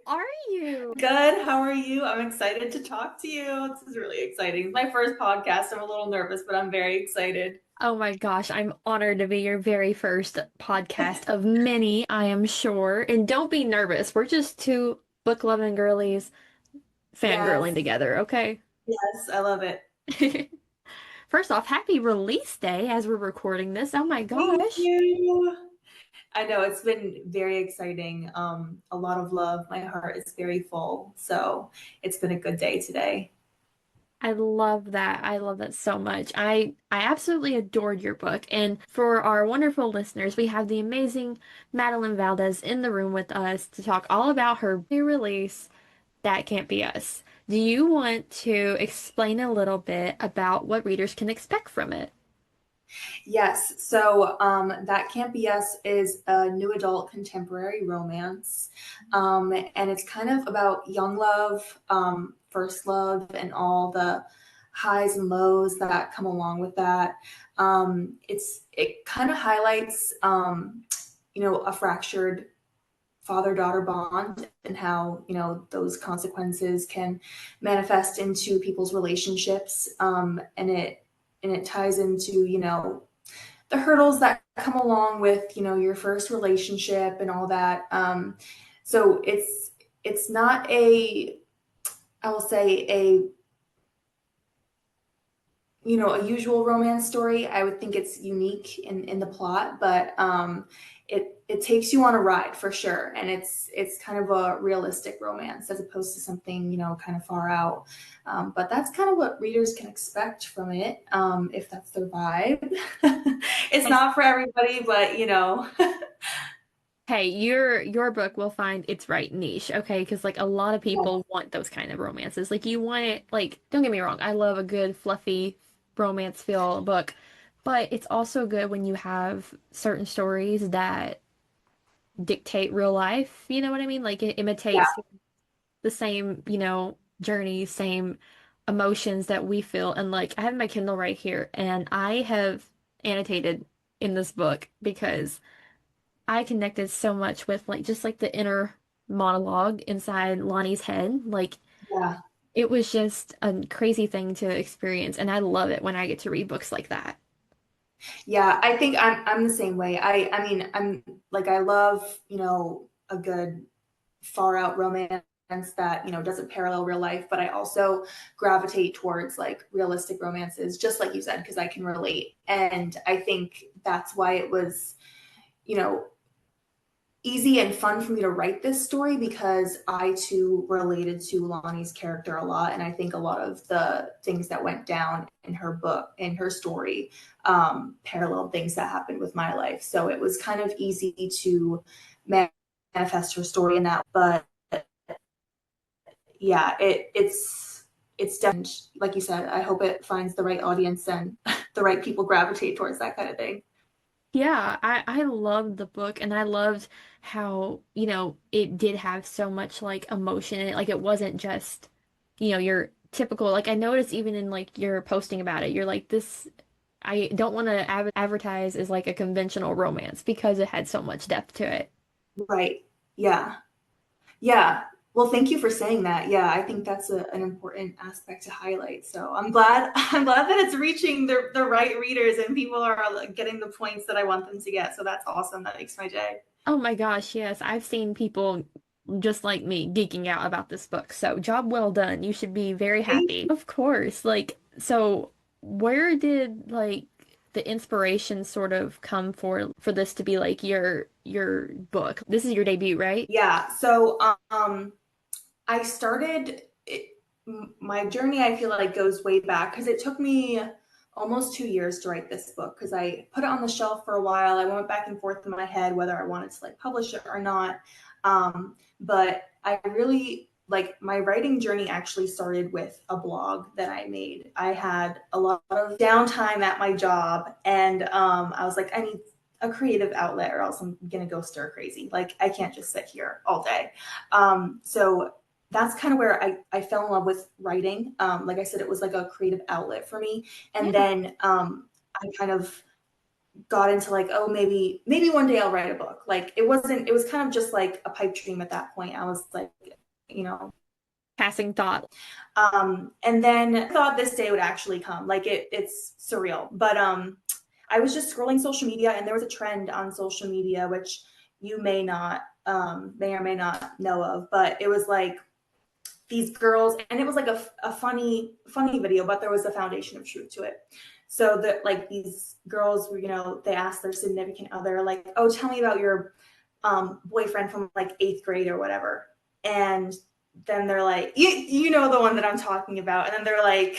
are you? Good. How are you? I'm excited to talk to you. This is really exciting. It's my first podcast. I'm a little nervous, but I'm very excited. Oh my gosh, I'm honored to be your very first podcast of many, I am sure. And don't be nervous. We're just two book-loving girlies fangirling Yes. together, okay? Yes, I love it. First off, happy release day as we're recording this. Oh my Thank gosh. you. I know it's been very exciting. A lot of love. My heart is very full. So it's been a good day today. I love that. I love that so much. I absolutely adored your book. And for our wonderful listeners, we have the amazing Madylen Valdes in the room with us to talk all about her new release, That Can't Be Us. Do you want to explain a little bit about what readers can expect from it? Yes. So That Can't Be Us is a new adult contemporary romance. And it's kind of about young love, first love, and all the highs and lows that come along with that. It kind of highlights, a fractured father-daughter bond and how, those consequences can manifest into people's relationships. And it ties into, the hurdles that come along with, your first relationship and all that. So it's not I will say a usual romance story. I would think it's unique in the plot, but it takes you on a ride for sure, and it's kind of a realistic romance as opposed to something kind of far out. But that's kind of what readers can expect from it, if that's their vibe. It's Yes. not for everybody, but Hey, your book will find its right niche, okay? Because like a lot of Yes. people want those kind of romances. Like you want it, like don't get me wrong, I love a good fluffy romance feel book, but it's also good when you have certain stories that dictate real life. You know what I mean? Like it Yeah. imitates the same, journey, same emotions that we feel. And like I have my Kindle right here, and I have annotated in this book because I connected so much with like just like the inner monologue inside Lonnie's head. Like Yeah. it was just a crazy thing to experience, and I love it when I get to read books like that. Yeah, I think I'm the same way. I mean, I'm like, I love, a good far out romance that, doesn't parallel real life, but I also gravitate towards like realistic romances, just like you said, because I can relate. And I think that's why it was, you know, easy and fun for me to write this story, because I too related to Lonnie's character a lot, and I think a lot of the things that went down in her book, in her story, paralleled things that happened with my life. So it was kind of easy to manifest her story in that. But yeah, it's definitely, like you said, I hope it finds the right audience and the right people gravitate towards that kind of thing. Yeah, I loved the book, and I loved how, it did have so much like emotion in it. Like it wasn't just, your typical, like I noticed even in like your posting about it, you're like this I don't want to advertise as like a conventional romance because it had so much depth to it. Right. Yeah. Yeah. Well, thank you for saying that. Yeah, I think that's an important aspect to highlight. So I'm glad I'm glad that it's reaching the right readers and people are like, getting the points that I want them to get. So that's awesome. That makes my day. Oh my gosh, yes. I've seen people just like me geeking out about this book. So, job well done. You should be very Thank happy. you. Of course. Like, so where did like the inspiration sort of come for this to be like your book? This is your debut, right? Yeah. So I started my journey, I feel like, goes way back because it took me almost 2 years to write this book, because I put it on the shelf for a while. I went back and forth in my head whether I wanted to like publish it or not. But I really like, my writing journey actually started with a blog that I made. I had a lot of downtime at my job, and I was like, I need a creative outlet or else I'm gonna go stir crazy. Like, I can't just sit here all day. So that's kind of where I fell in love with writing. Like I said, it was like a creative outlet for me. And Yeah. then I kind of got into like, oh, maybe one day I'll write a book. Like, it was kind of just like a pipe dream at that point. I was like, you know. Passing thought. And then I thought this day would actually come. Like it's surreal. But I was just scrolling social media, and there was a trend on social media which you may or may not know of, but it was like these girls, and it was like a funny video, but there was a foundation of truth to it. So that like these girls were, they asked their significant other, like, oh, tell me about your boyfriend from like eighth grade or whatever. And then they're like, you know the one that I'm talking about. And then they're like,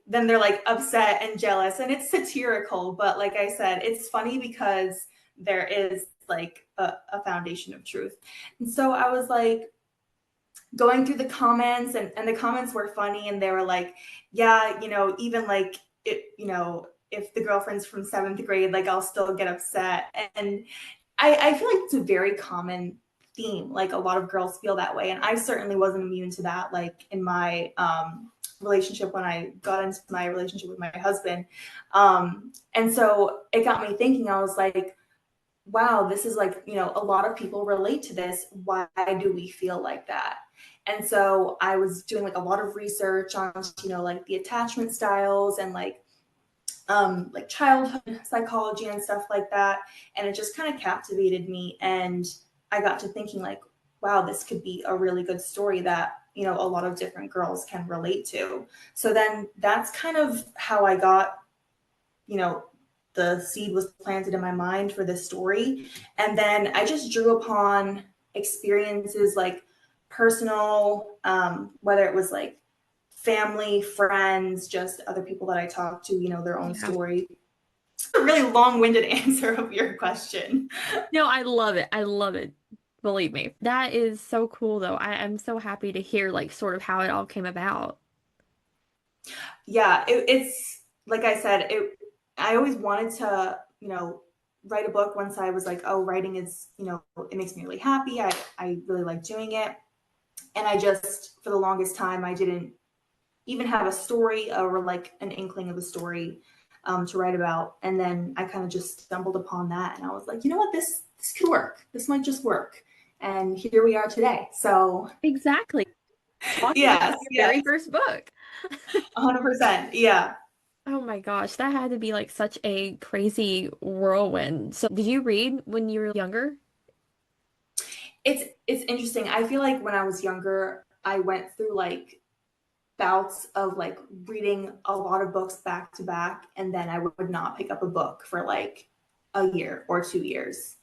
then they're like upset and jealous, and it's satirical, but like I said, it's funny because there is like a foundation of truth. And so I was like going through the comments, and the comments were funny, and they were like, yeah, even like it, if the girlfriend's from seventh grade, like I'll still get upset. And I feel like it's a very common theme. Like a lot of girls feel that way. And I certainly wasn't immune to that, like in my relationship when I got into my relationship with my husband. And so it got me thinking, I was like, wow, this is like, a lot of people relate to this. Why do we feel like that? And so I was doing like a lot of research on, like the attachment styles and like childhood psychology and stuff like that. And it just kind of captivated me. And I got to thinking like, wow, this could be a really good story that, a lot of different girls can relate to. So then that's kind of how I got, you know, the seed was planted in my mind for this story. And then I just drew upon experiences like personal, whether it was like family, friends, just other people that I talked to, their own Yeah. story. It's a really long-winded answer of your question. No, I love it. I love it. Believe me. That is so cool though. I'm so happy to hear like sort of how it all came about. Yeah, it's like I said, I always wanted to, write a book once I was like, oh, writing is, it makes me really happy. I really like doing it. And I just, for the longest time, I didn't even have a story or like an inkling of a story to write about. And then I kind of just stumbled upon that, and I was like, you know what, this could work. This might just work. And here we are today. So Exactly. Talking about yes, your yes, very first book. 100%. Yeah. Oh my gosh, that had to be like such a crazy whirlwind. So, did you read when you were younger? It's interesting. I feel like when I was younger, I went through like bouts of like reading a lot of books back to back, and then I would not pick up a book for like a year or 2 years.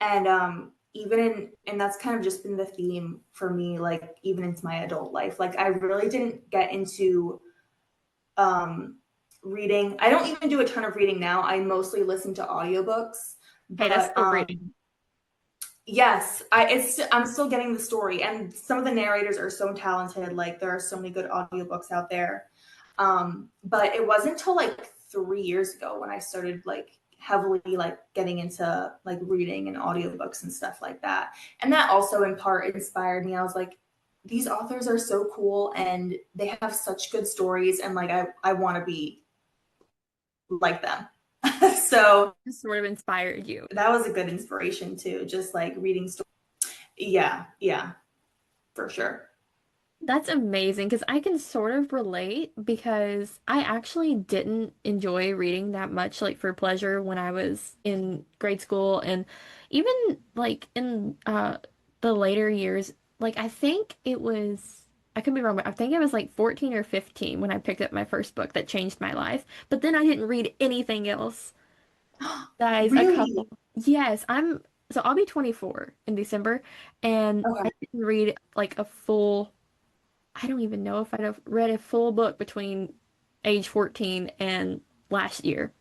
And and that's kind of just been the theme for me, like even into my adult life. Like I really didn't get into um reading. I don't even do a ton of reading now. I mostly listen to audiobooks. Hey, that's But still reading. yes, I'm still getting the story, and some of the narrators are so talented. Like there are so many good audiobooks out there. But it wasn't until like 3 years ago when I started like heavily like getting into like reading and audiobooks and stuff like that. And that also in part inspired me. I was like, these authors are so cool, and they have such good stories, and like I want to be like them. So Just sort of inspired you. that was a good inspiration too, just like reading stories. Yeah, yeah, for sure. That's amazing because I can sort of relate because I actually didn't enjoy reading that much like for pleasure when I was in grade school and even like in the later years. Like I think it was I could be wrong, but I think I was like 14 or 15 when I picked up my first book that changed my life. But then I didn't read anything else. Guys, a couple. Really? Yes, so I'll be 24 in December and Okay. I didn't read like a full I don't even know if I'd have read a full book between age 14 and last year.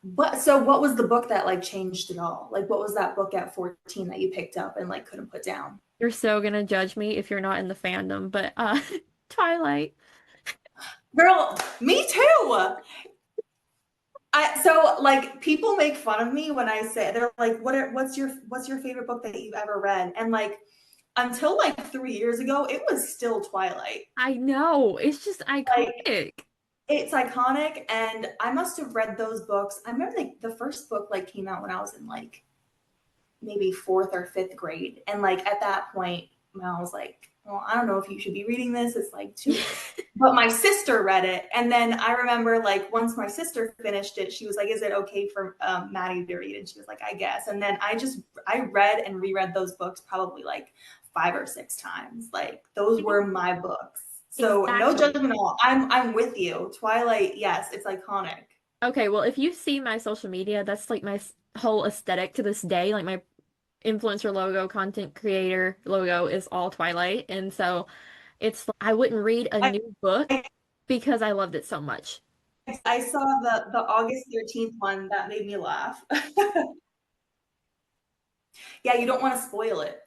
What was the book that like changed it all? Like what was that book at 14 that you picked up and like couldn't put down? You're so gonna judge me if you're not in the fandom, but Twilight. Girl, me too. So like people make fun of me when I say, they're like, what's your favorite book that you've ever read? And like until like 3 years ago, it was still Twilight. I know, it's just Like iconic. it's iconic, and I must have read those books. I remember like the first book came out when I was in like maybe fourth or fifth grade, and like at that point, mom was like, well, I don't know if you should be reading this. It's like too, but my sister read it. And then I remember like once my sister finished it, she was like, is it okay for Maddie to read? And she was like, I guess. And then I read and reread those books probably like 5 or 6 times. Like those were my books. So no Exactly. judgment at all. I'm with you. Twilight, yes, it's iconic. Okay, well, if you see my social media, that's like my whole aesthetic to this day. Like my influencer logo, content creator logo is all Twilight. And so it's I wouldn't read a I, new book because I loved it so much. I saw the August 13th one that made me laugh. Yeah, you don't want to spoil it.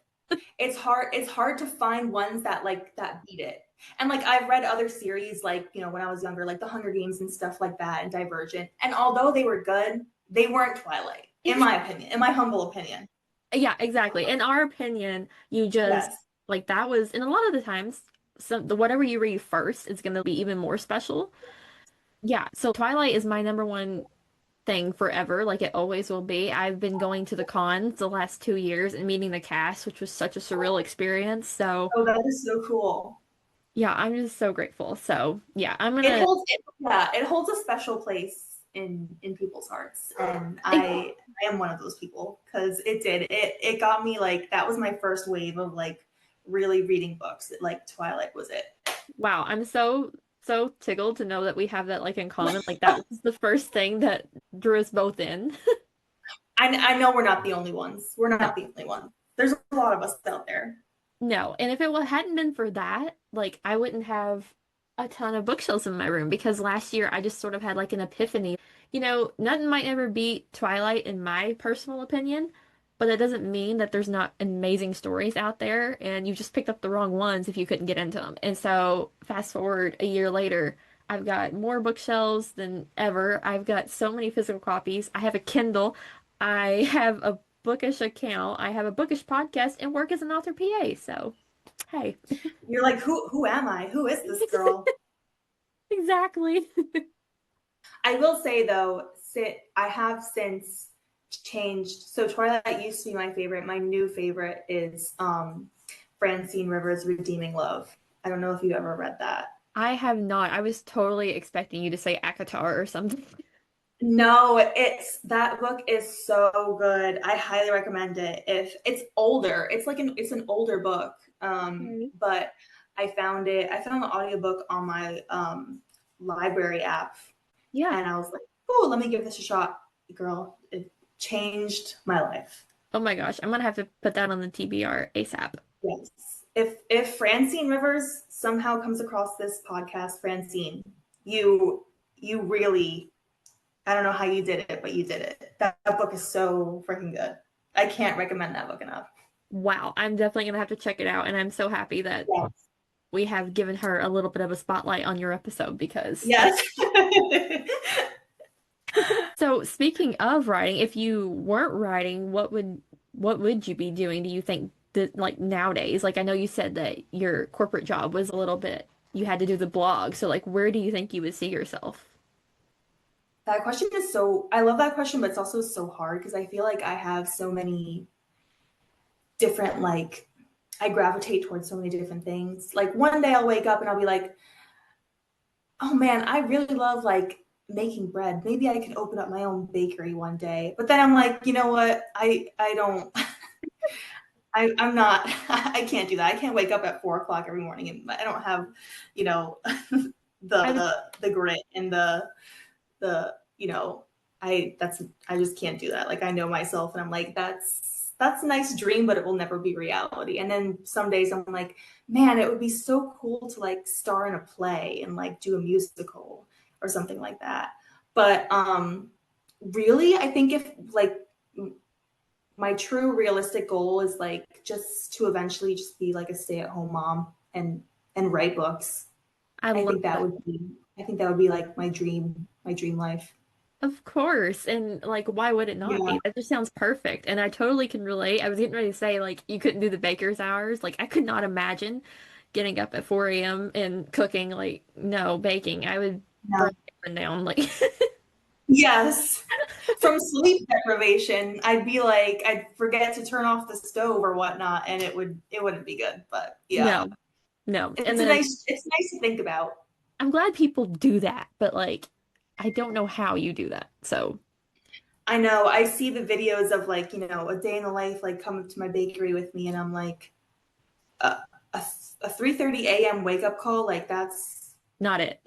It's hard to find ones that like that beat it. And like I've read other series like, when I was younger, like the Hunger Games and stuff like that and Divergent. And although they were good, they weren't Twilight, in Ex- my opinion, in my humble opinion. Yeah, exactly. In our opinion, you just Yes. like that was, and a lot of the times, whatever you read first is going to be even more special. Yeah, so Twilight is my number one thing forever, like it always will be. I've been going to the cons the last 2 years and meeting the cast, which was such a surreal experience. So Oh, that is so cool. yeah, I'm just so grateful. So yeah, I'm It gonna. holds it, yeah, it holds a special place in people's hearts. And It, I am one of those people because it got me like that was my first wave of like really reading books. Like Twilight was it. wow, I'm so tickled to know that we have that like in common. Like that was the first thing that drew us both in. I know we're not the only ones. We're No, not the only ones. There's a lot of us out there. no, and if hadn't been for that, like I wouldn't have a ton of bookshelves in my room because last year I just sort of had like an epiphany. Nothing might ever beat Twilight in my personal opinion, but that doesn't mean that there's not amazing stories out there and you just picked up the wrong ones if you couldn't get into them. And so fast forward a year later, I've got more bookshelves than ever. I've got so many physical copies. I have a Kindle. I have a bookish account. I have a bookish podcast and work as an author PA. So, hey, You're like, who am I? Who is this girl? exactly. I will say though, I have since changed. So Twilight used to be my favorite. My new favorite is Francine Rivers' Redeeming Love. I don't know if you ever read that. I have not. I was totally expecting you to say Akatar or something. No, it's that book is so good. I highly recommend it. If it's older, it's an older book. Okay. But I found the audiobook on my library app Yeah. and I was like, oh, let me give this a shot. Girl, it changed my life. Oh my gosh, I'm gonna have to put that on the TBR ASAP. Yes. If Francine Rivers somehow comes across this podcast, Francine, you really I don't know how you did it, but you did it. That book is so freaking good. I can't recommend that book enough. Wow, I'm definitely gonna have to check it out, and I'm so happy that Yes. we have given her a little bit of a spotlight on your episode because Yes. so speaking of writing, if you weren't writing, what would you be doing, do you think that like nowadays? Like I know you said that your corporate job was a little bit you had to do the blog, so like where do you think you would see yourself? That question is so I love that question, but it's also so hard because I feel like I have so many different like I gravitate towards so many different things. Like one day I'll wake up and I'll be like, oh man, I really love like making bread. Maybe I could open up my own bakery one day. But then I'm like, you know what? I don't I'm not I can't do that. I can't wake up at 4 o'clock every morning and I don't have, you know, I would the grit and the I just can't do that. Like I know myself and I'm like, that's a nice dream, but it will never be reality. And then some days I'm like, man, it would be so cool to like star in a play and like do a musical or something like that. But really, I think if like my true realistic goal is like just to eventually just be like a stay-at-home mom and write books. I I love think that that. would be I think that would be like my dream life. Of course. And like, why would it not Yeah. be? That just sounds perfect. And I totally can relate. I was getting ready to say, like, you couldn't do the baker's hours. Like, I could not imagine getting up at 4 a.m. and cooking, like, no, baking. I would Yeah. burn everyone down. Like, Yes. From sleep deprivation, I'd be like, I'd forget to turn off the stove or whatnot, and it wouldn't be good. But yeah, No, no. And it's a then it's nice to think about. I'm glad people do that, but like, I don't know how you do that. So, I know I see the videos of like, a day in the life, like come up to my bakery with me, and I'm like, a, a 3:30 a.m. wake up call, like that's not it.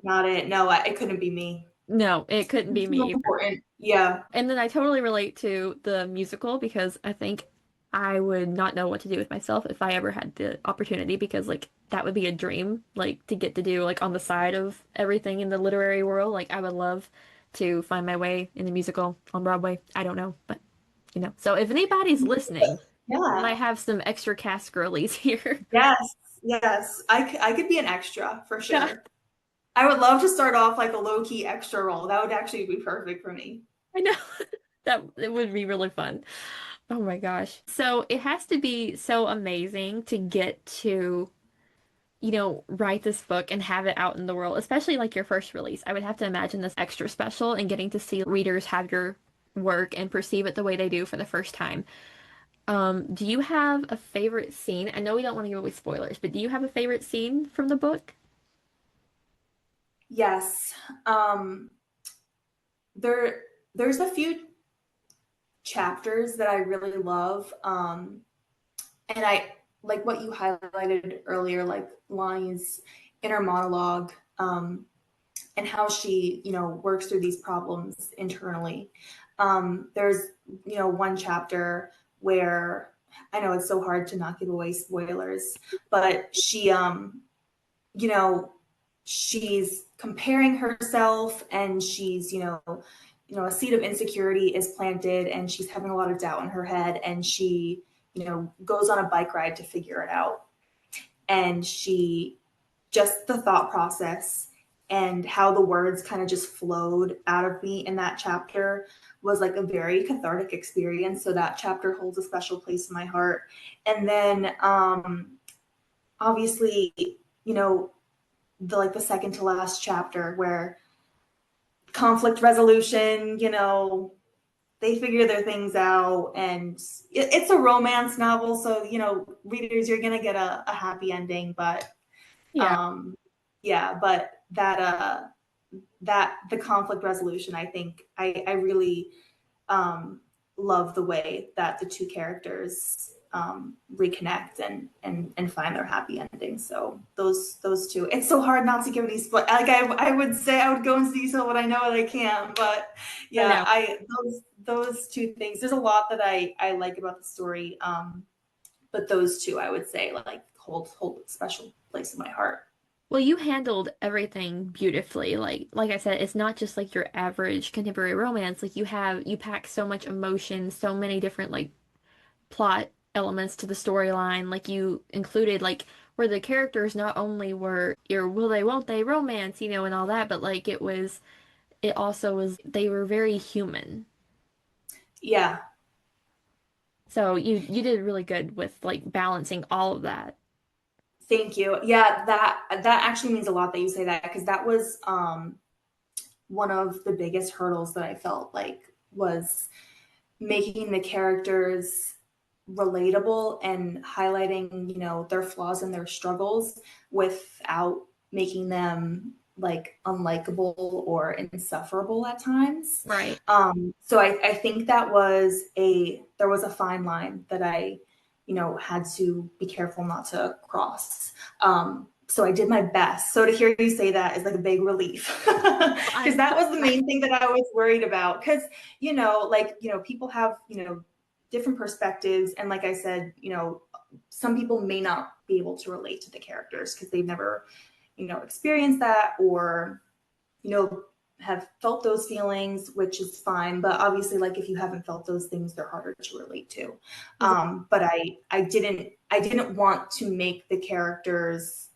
not it. No, it couldn't be me. No, it couldn't be It's too me either. important. Yeah. And then I totally relate to the musical because I think I would not know what to do with myself if I ever had the opportunity because like that would be a dream like to get to do like on the side of everything in the literary world. Like I would love to find my way in the musical on Broadway. I don't know, but you know. So if anybody's listening, we Yeah. might have some extra cast girlies here. Yes. Yes. I could be an extra for Yeah, sure. I would love to start off like a low key extra role. That would actually be perfect for me. I know. That it would be really fun. Oh my gosh. So it has to be so amazing to get to write this book and have it out in the world, especially like your first release. I would have to imagine this extra special and getting to see readers have your work and perceive it the way they do for the first time. Do you have a favorite scene? I know we don't want to give away spoilers, but do you have a favorite scene from the book? Yes. Um, there there's a few chapters that I really love. And I like what you highlighted earlier, like Lonnie's inner monologue, and how she, works through these problems internally. There's, one chapter where I know it's so hard to not give away spoilers, but you know, she's comparing herself and she's, a seed of insecurity is planted and she's having a lot of doubt in her head and she, goes on a bike ride to figure it out. And she just the thought process and how the words kind of just flowed out of me in that chapter was like a very cathartic experience. So that chapter holds a special place in my heart. And then obviously, you know, the second to last chapter where conflict resolution, they figure their things out and it's a romance novel, so readers, you're gonna get a happy ending, but Yeah. um yeah, but that the conflict resolution, I think I really um love the way that the two characters reconnect and find their happy ending. So those two, it's so hard not to give any like I would say I would go into detail, but I know that I can't. But I yeah, know. I those two things, there's a lot that I like about the story, but those two I would say like hold a special place in my heart. Well, you handled everything beautifully. Like I said, it's not just like your average contemporary romance. Like you pack so much emotion, so many different like plot elements to the storyline. Like you included like where the characters not only were your will they won't they romance, and all that, but like it also was they were very human. Yeah. So you did really good with like balancing all of that. Thank you. Yeah, that actually means a lot that you say that, because that was one of the biggest hurdles that I felt like was making the characters relatable and highlighting, their flaws and their struggles without making them like unlikable or insufferable at times. Right. So I think there was a fine line that I, had to be careful not to cross. So I did my best. So to hear you say that is like a big relief, because I'm that so was the glad. main thing that I was worried about. Because people have different perspectives, and like I said, some people may not be able to relate to the characters because they've never experienced that, or you know have felt those feelings, which is fine. But obviously, like if you haven't felt those things, they're harder to relate to. But I didn't want to make the characters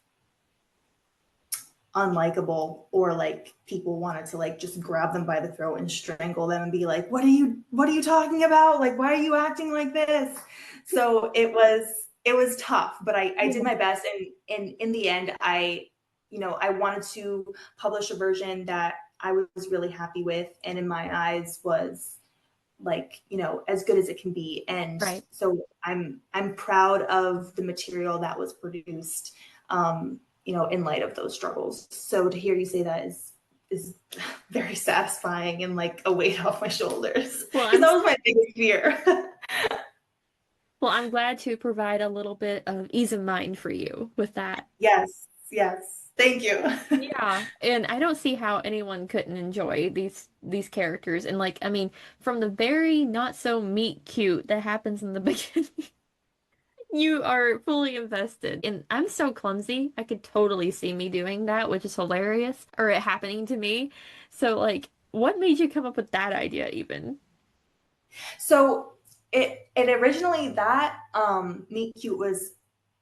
unlikable, or like people wanted to like just grab them by the throat and strangle them and be like, what are you talking about, like why are you acting like this? So it was tough, but I did my best, and in the end I wanted to publish a version that I was really happy with, and in my eyes was like, as good as it can be. And Right. so I'm proud of the material that was produced, in light of those struggles. So to hear you say that is very satisfying and like a weight off my shoulders, Well, because that was my biggest fear. I'm glad to provide a little bit of ease of mind for you with that. Yes, yes. Thank you. Yeah, and I don't see how anyone couldn't enjoy these characters. And like, I mean, from the very not so meet cute that happens in the beginning, you are fully invested. And I'm so clumsy. I could totally see me doing that, which is hilarious, or it happening to me. So like, what made you come up with that idea even? So it originally, that meet cute was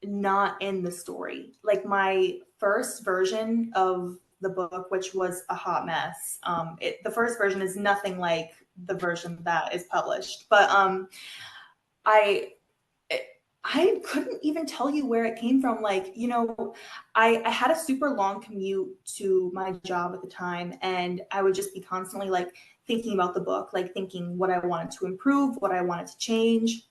not in the story. Like my first version of the book, which was a hot mess. The first version is nothing like the version that is published. But I I couldn't even tell you where it came from. Like, I had a super long commute to my job at the time, and I would just be constantly like thinking about the book, like thinking what I wanted to improve, what I wanted to change.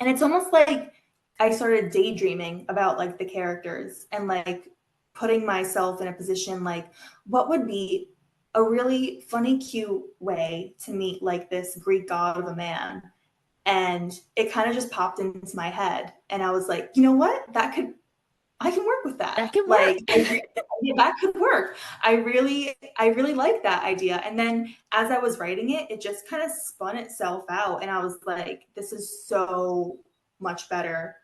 And it's almost like I started daydreaming about like the characters and like putting myself in a position like, what would be a really funny, cute way to meet like this Greek god of a man? And it kind of just popped into my head, and I was like, you know what, I can work with That that. can work. Like, yeah, that could work. I really like that idea. And then as I was writing it, it just kind of spun itself out, and I was like, this is so much better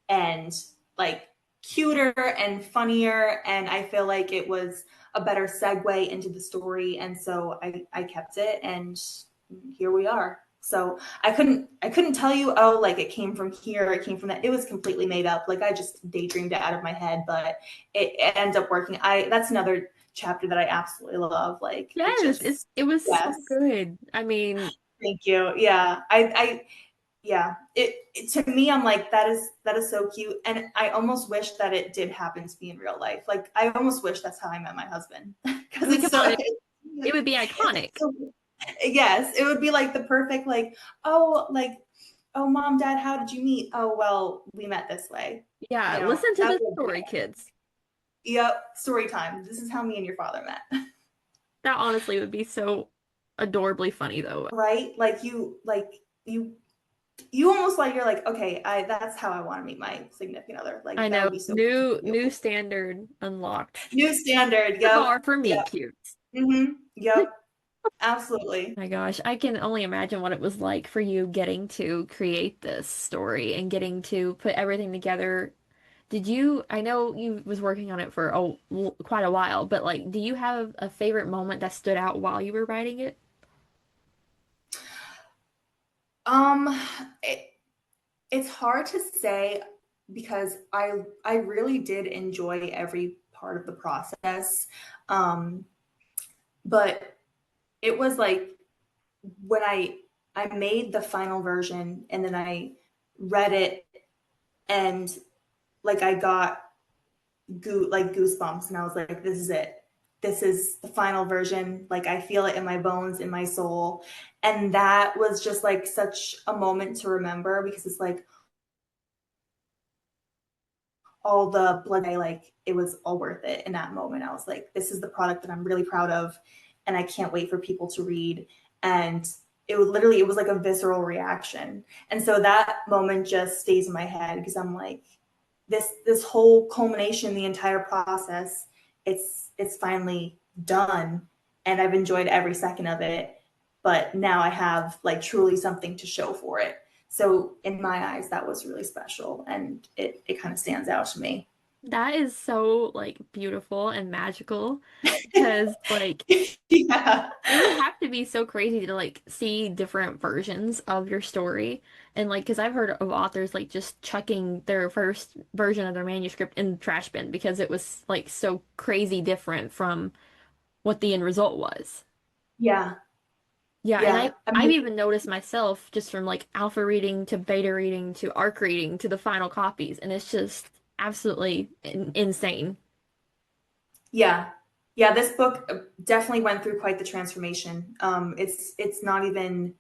and like cuter and funnier, and I feel like it was a better segue into the story, and so I kept it, and here we are. So I couldn't tell you, oh, like it came from here, it came from that. It was completely made up. Like I just daydreamed it out of my head, but it ended up working. I That's another chapter that I absolutely love. Like it Yes, just, it was so yes. good. I mean, Thank you. Yeah. Yeah. To me, I'm like, that is so cute. And I almost wish that it did happen to me in real life. Like I almost wish that's how I met my husband. I Because mean, come it's so, on, it would be iconic. so, yes, it would be like the perfect, oh, like, oh, mom, dad, how did you meet? Oh, well, we met this way. Yeah, listen to That the would be story, it. kids. Yep, story time. This is how me and your father met. That honestly would be so adorably funny, though. Right? You you almost like, you're like, okay, I that's how I want to meet my significant other. Like I that know, would be so cool to new do. standard unlocked. New standard. The Yep. bar for meet Yep. cutes. Yep. Absolutely. My gosh, I can only imagine what it was like for you getting to create this story and getting to put everything together. I know you was working on it for quite a while, but like, do you have a favorite moment that stood out while you were writing it? Um, it, it's hard to say because I really did enjoy every part of the process. Um, but it was like when I made the final version and then I read it, and like I got goosebumps, and I was like, this is it. This is the final version. Like I feel it in my bones, in my soul. And that was just like such a moment to remember, because it's like all the blood, like it was all worth it in that moment. I was like, this is the product that I'm really proud of, and I can't wait for people to read. And it was like a visceral reaction. And so that moment just stays in my head, because I'm like, this whole culmination, the entire process, it's finally done, and I've enjoyed every second of it. But now I have like truly something to show for it. So in my eyes, that was really special, and it kind of stands out to me. That is so like beautiful and magical because like Yeah. it would have to be so crazy to like see different versions of your story. And like, because I've heard of authors like just chucking their first version of their manuscript in the trash bin because it was like so crazy different from what the end result was. Yeah. Yeah, and Yeah. I I've mean, even noticed myself just from like alpha reading to beta reading to arc reading to the final copies, and it's just absolutely insane. yeah. Yeah, this book definitely went through quite the transformation. It's not even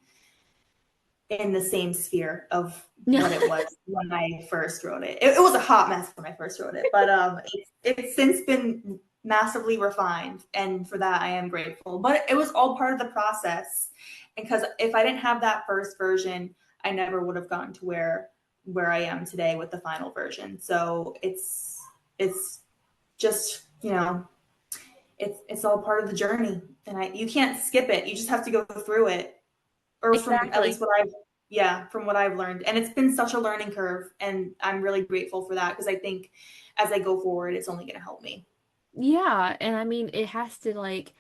in the same sphere of what it was when I first wrote it. It was a hot mess when I first wrote it, but it's since been massively refined, and for that I am grateful. But it was all part of the process, and because if I didn't have that first version, I never would have gotten to where I am today with the final version. So it's just, it's all part of the journey, and you can't skip it. You just have to go through it, or from at least Exactly. from what I've learned. And it's been such a learning curve, and I'm really grateful for that, because I think as I go forward, it's only going to help me. Yeah, and I mean it has to like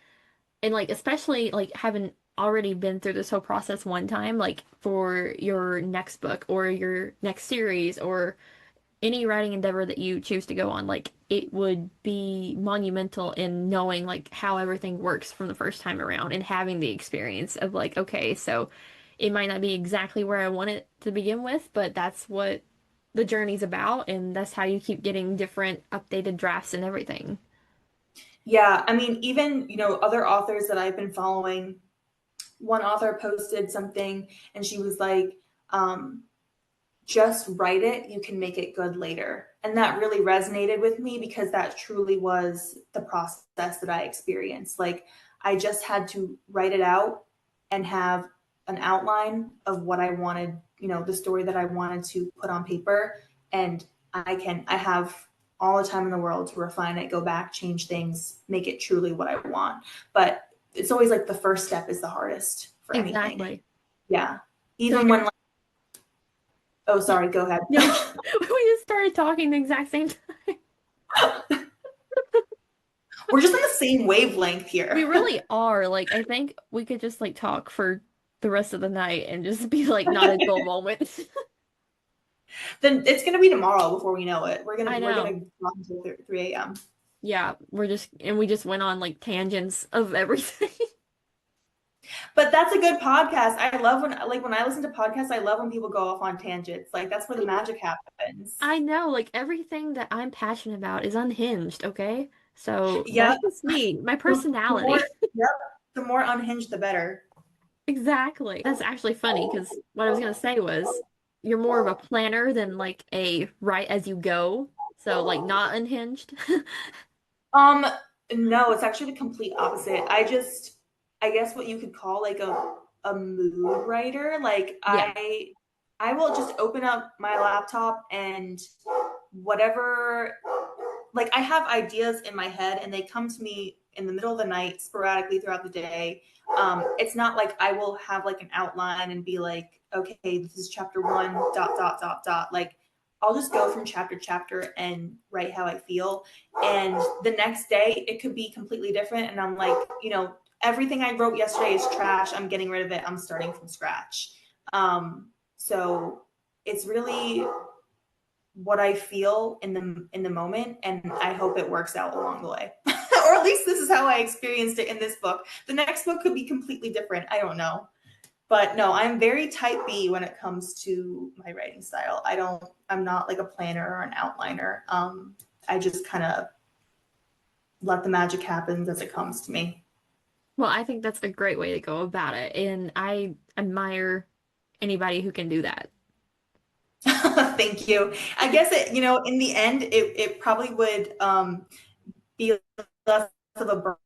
and like especially like having already been through this whole process one time, like for your next book or your next series or any writing endeavor that you choose to go on, like it would be monumental in knowing like how everything works from the first time around and having the experience of like, okay, so it might not be exactly where I want it to begin with, but that's what the journey's about, and that's how you keep getting different updated drafts and everything. Yeah, I mean, even, other authors that I've been following, one author posted something and she was like, um, just write it, you can make it good later. And that really resonated with me, because that truly was the process that I experienced. Like, I just had to write it out and have an outline of what I wanted, the story that I wanted to put on paper. And I have all the time in the world to refine it, go back, change things, make it truly what I want. But it's always like the first step is the hardest for anything. Exactly. Yeah. So Even when you're like, oh, sorry, go ahead. no, we just started talking the exact same time. We're just on the same wavelength We here. really are. Like, I think we could just like talk for the rest of the night and just be like not a dull moment. Then it's gonna be tomorrow before we know it. We're gonna I we're know. gonna talk until 3 a.m. Yeah, we just went on like tangents of everything. But that's a good podcast. I love when I listen to podcasts. I love when people go off on tangents. Like, that's where the magic happens. I know, like everything that I'm passionate about is unhinged, okay? So Yep. that's just me, my The more, personality. yep. The more unhinged, the better. Exactly. That's actually funny because what I was gonna say was you're more of a planner than like a write as you go. So like not unhinged. Um, no, it's actually the complete opposite. I guess what you could call like a mood writer. Like, Yeah. I will just open up my laptop, and whatever, like, I have ideas in my head and they come to me in the middle of the night, sporadically throughout the day. It's not like I will have like an outline and be like, okay, this is chapter one, dot, dot, dot, dot. Like, I'll just go from chapter to chapter and write how I feel. And the next day, it could be completely different. And I'm like, everything I wrote yesterday is trash. I'm getting rid of it. I'm starting from scratch. So it's really what I feel in the moment, and I hope it works out along the way. Or at least this is how I experienced it in this book. The next book could be completely different. I don't know. But no, I'm very type B when it comes to my writing style. I'm not like a planner or an outliner. I just kind of let the magic happen as it comes to me. Well, I think that's a great way to go about it, and I admire anybody who can do that. Thank you. I guess in the end, it probably would be less of a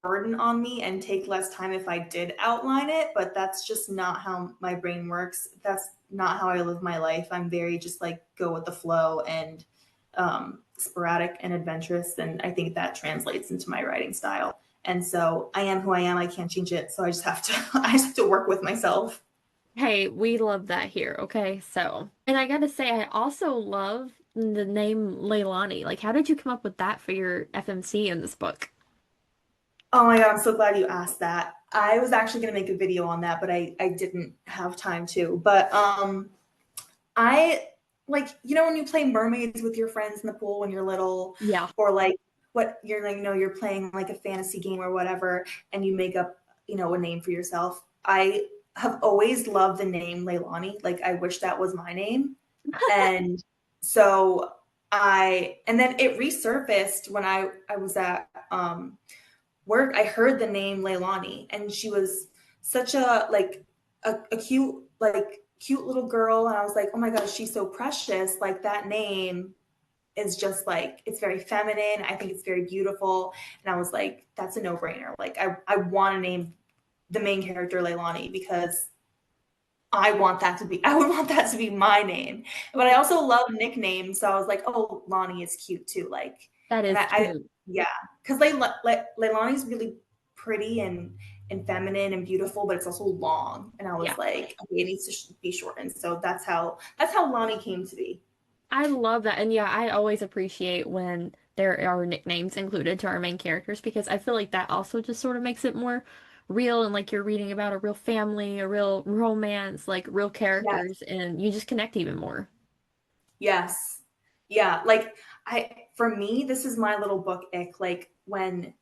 burden on me and take less time if I did outline it, but that's just not how my brain works. That's not how I live my life. I'm very just like go with the flow and sporadic and adventurous, and I think that translates into my writing style. And so I am who I am. I can't change it. So I just have to I just have to work with myself. Hey, we love that here, okay? So, and I gotta say, I also love the name Leilani. Like, how did you come up with that for your FMC in this book? Oh my God, I'm so glad you asked that. I was actually going to make a video on that, but I didn't have time to. But I like, when you play mermaids with your friends in the pool when you're little, Yeah. or like what you're like, you're playing like a fantasy game or whatever, and you make up, a name for yourself. I have always loved the name Leilani. Like, I wish that was my name. And so And then it resurfaced when I was at work. I heard the name Leilani, and she was such a like a cute, like cute little girl, and I was like, oh my gosh, she's so precious. Like that name is just like, it's very feminine. I think it's very beautiful. And I was like, that's a no-brainer. Like I want to name the main character Leilani because I would want that to be my name. But I also love nicknames. So I was like, oh, Lonnie is cute too. Like, That and is cute. yeah, because Leilani's really pretty and feminine and beautiful, but it's also long. And I was Yeah. like, okay, it needs to be shortened. So that's how Lonnie came to be. I love that. And yeah, I always appreciate when there are nicknames included to our main characters because I feel like that also just sort of makes it more real and like you're reading about a real family, a real romance, like real Yes. characters, and you just connect even more. Yes. Yeah. Like for me, this is my little book ick. Like when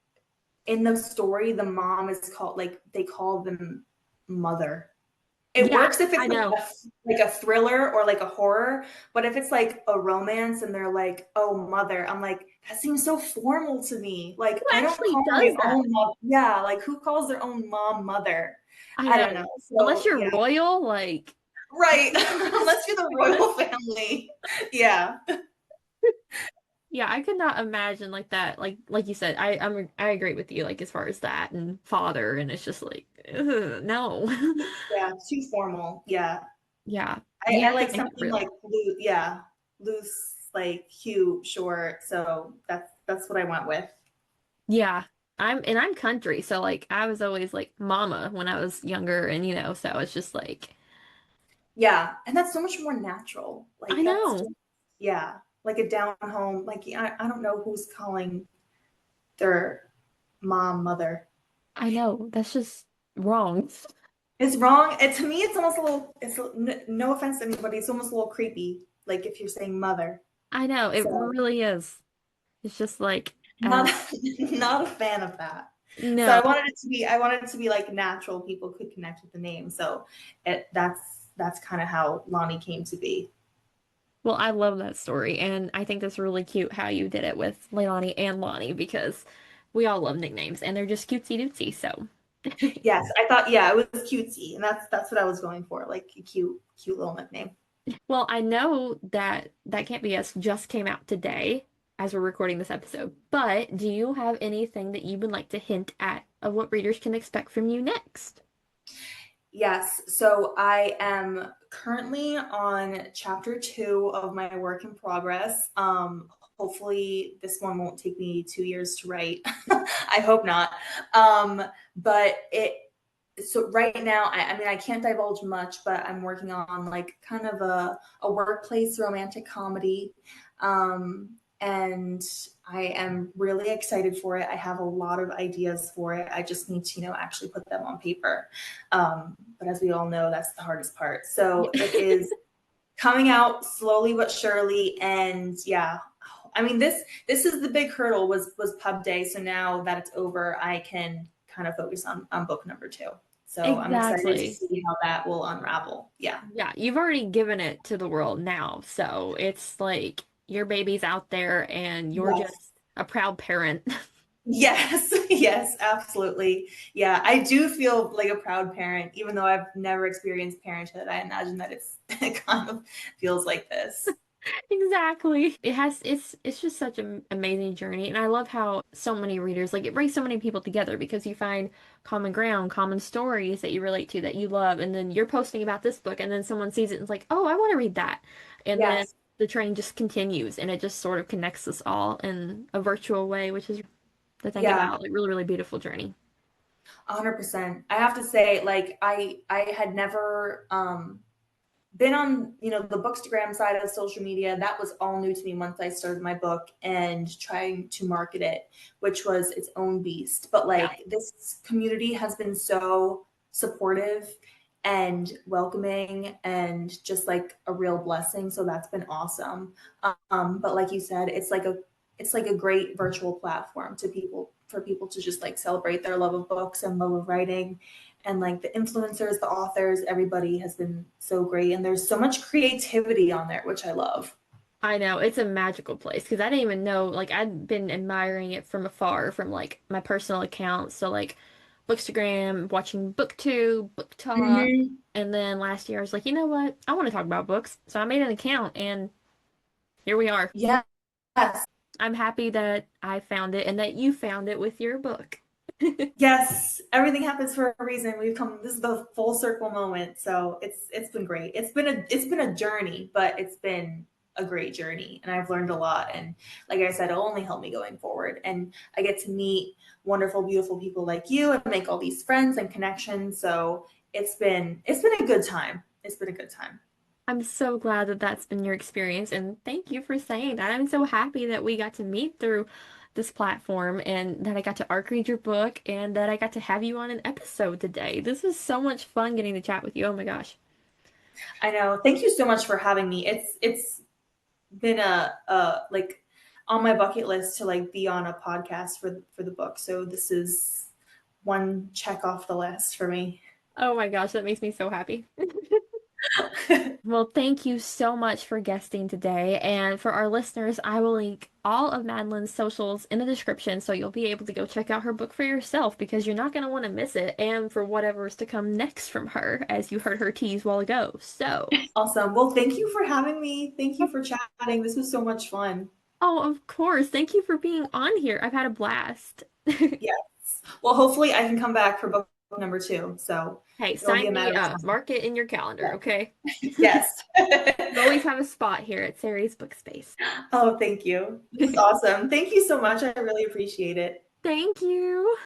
in the story, the mom is called, like they call them mother. It Yeah, works if it's I know. like a thriller or like a horror, but if it's like a romance and they're like, "Oh, mother," I'm like, that seems so formal to me. Like Who I don't actually call my does that? own mom. Yeah, like who calls their own mom mother? I I don't know. know. Unless So you're yeah, royal, like right. Unless you're the royal family. Yeah. yeah, I could not imagine like that. Like you said, I agree with you. Like as far as that and father, and it's just like ugh, no. Yeah, too formal. Yeah. Yeah, you I have to like make it something real. like loose, yeah, loose, like cute, short. So that's what I went with. Yeah, I'm country, so like I was always like mama when I was younger, and so it's just like Yeah, and that's so much more natural. I Like that's know, just, yeah, like a down home. Like I don't know who's calling their mom mother. I know that's just wrong. It's wrong. And to me, it's almost a little. No offense to anybody. It's almost a little creepy. Like if you're saying mother. I know it So really is. It's just like not not a fan of that. So no. I wanted it to be like natural. People could connect with the name. So that's kind of how Lonnie came to be. Well, I love that story, and I think that's really cute how you did it with Leilani and Lonnie because we all love nicknames, and they're just cutesy dootsy. So, Yes, I thought, yeah, it was cutesy, and that's what I was going for, like a cute little nickname. well, I know that That Can't Be Us just came out today as we're recording this episode, but do you have anything that you would like to hint at of what readers can expect from you next? Yes, so I am currently on chapter 2 of my work in progress. Hopefully this one won't take me 2 years to write. I hope not. But it so right now, I mean, I can't divulge much, but I'm working on like kind of a workplace romantic comedy. And I am really excited for it. I have a lot of ideas for it. I just need to, actually put them on paper. But as we all know, that's the hardest part. Yeah. So it is coming out slowly but surely. And yeah, I mean, this is the big hurdle was pub day. So now that it's over, I can kind of focus on book number 2. So I'm excited to Exactly. see how that will unravel. Yeah. Yeah, you've already given it to the world now, so it's like your baby's out there and you're Yes. just a proud parent. Yes. Yes, absolutely. Yeah, I do feel like a proud parent, even though I've never experienced parenthood. I imagine that it kind of feels like this. Exactly. It's just such an amazing journey, and I love how so many readers like it brings so many people together because you find common ground, common stories that you relate to that you love, and then you're posting about this book, and then someone sees it and is like, "Oh, I want to read that," and then Yes. the train just continues, and it just sort of connects us all in a virtual way, which is the thing Yeah. about like really beautiful journey. 100%. I have to say, like, I had never been on, the bookstagram side of social media. That was all new to me once I started my book and trying to market it, which was its own beast. But Yeah. like this community has been so supportive and welcoming and just like a real blessing. So that's been awesome. But like you said, it's like a great virtual platform to people for people to just like celebrate their love of books and love of writing, and like the influencers, the authors, everybody has been so great, and there's so much creativity on there, which I love. I know it's a magical place because I didn't even know, like I'd been admiring it from afar from like my personal account. So like Bookstagram, watching BookTube, Book Talk, Hmm. and then last year I was like, you know what? I want to talk about books. So I made an account and here we are. Yes. I'm happy that I found it and that you found it with your book. Yes, everything happens for a reason. We've come. This is the full circle moment. So it's been great. It's been a journey, but it's been a great journey, and I've learned a lot. And like I said, it'll only help me going forward. And I get to meet wonderful, beautiful people like you, and make all these friends and connections. So it's been a good time. It's been a good time. I'm so glad that that's been your experience, and thank you for saying that. I'm so happy that we got to meet through this platform and that I got to arc read your book and that I got to have you on an episode today. This was so much fun getting to chat with you. Oh my gosh. I know. Thank you so much for having me. It's been a like on my bucket list to like be on a podcast for the book. So this is one check off the list for me. Oh my gosh, that makes me so happy. Well, thank you so much for guesting today. And for our listeners, I will link all of Madeline's socials in the description so you'll be able to go check out her book for yourself because you're not going to want to miss it. And for whatever's to come next from her, as you heard her tease while ago. So, Awesome. Well, thank you for having me. Thank you for chatting. This was so much fun. oh, of course. Thank you for being on here. I've had a blast. Yes. Well, hopefully I can come back for book number two. So Hey, it'll be sign a me matter of up. time. Mark it in your calendar, okay? Yes. You always have a spot here at Sery's Book Space. Oh, thank you. This is awesome. Thank you so much. I really appreciate it. Thank you.